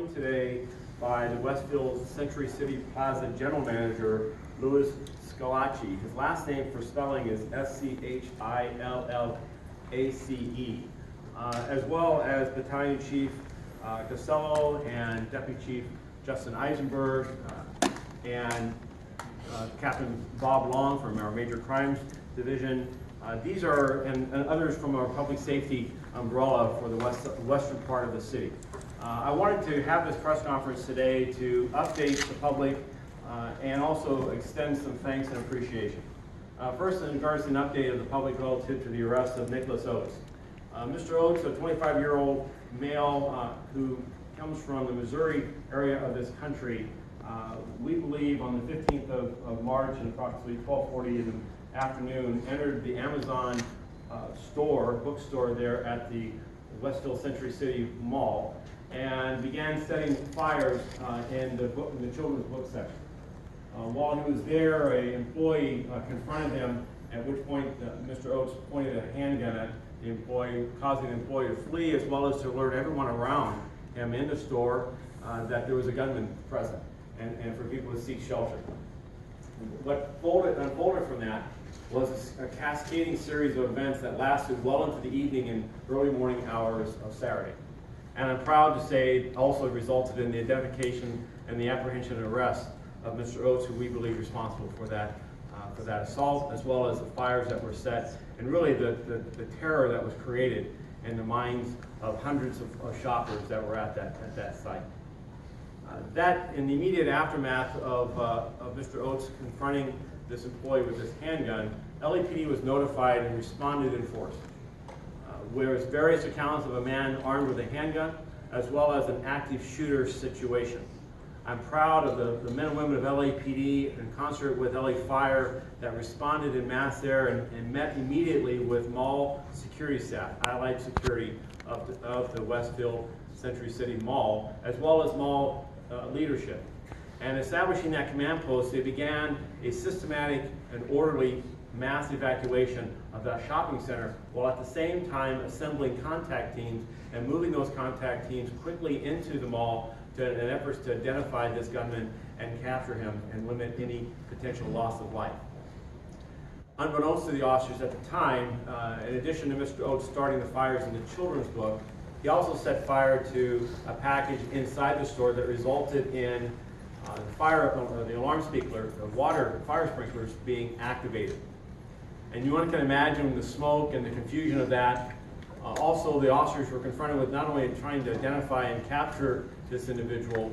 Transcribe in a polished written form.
joined today by the Westfield Century City Plaza General Manager, Louis Scalacci. His last name for spelling is Schillace, as well as Battalion Chief Costello and Deputy Chief Justin Eisenberg and Captain Bob Long from our Major Crimes Division. These are, and others from our public safety umbrella for the western part of the city. I wanted to have this press conference today to update the public and also extend some thanks and appreciation. First, in regards to an update of the public relative to the arrest of Nicholas Oates. Mr. Oates, a 25-year-old male who comes from the Missouri area of this country, we believe on the 15th of March at approximately 12:40 in the afternoon, entered the Amazon bookstore there at the Westfield Century City Mall and began setting fires in the children's book section. While he was there, an employee confronted him, at which point Mr. Oates pointed a handgun at the employee, causing the employee to flee, as well as to alert everyone around him in the store that there was a gunman present and for people to seek shelter. What unfolded from that was a cascading series of events that lasted well into the evening and early morning hours of Saturday. And I'm proud to say also resulted in the identification and the apprehension and arrest of Mr. Oates, who we believe is responsible for that assault, as well as the fires that were set, and really the terror that was created in the minds of hundreds of shoppers that were at that site. That, in the immediate aftermath of Mr. Oates confronting this employee with this handgun, LAPD was notified and responded in force. Whereas various accounts of a man armed with a handgun, as well as an active shooter situation. I'm proud of the men and women of LAPD in concert with LA Fire that responded in mass there and met immediately with mall security staff, allied security of the Westfield Century City Mall, as well as mall leadership. And establishing that command post, they began a systematic and orderly mass evacuation of that shopping center, while at the same time assembling contact teams and moving those contact teams quickly into the mall in an effort to identify this gunman and capture him and limit any potential loss of life. Unbeknownst to the officers at the time, in addition to Mr. Oates starting the fires in the children's book, he also set fire to a package inside the store that resulted in the alarm sprinkler, the fire sprinklers being activated. And you can imagine the smoke and the confusion of that. Also, the officers were confronted with not only trying to identify and capture this individual,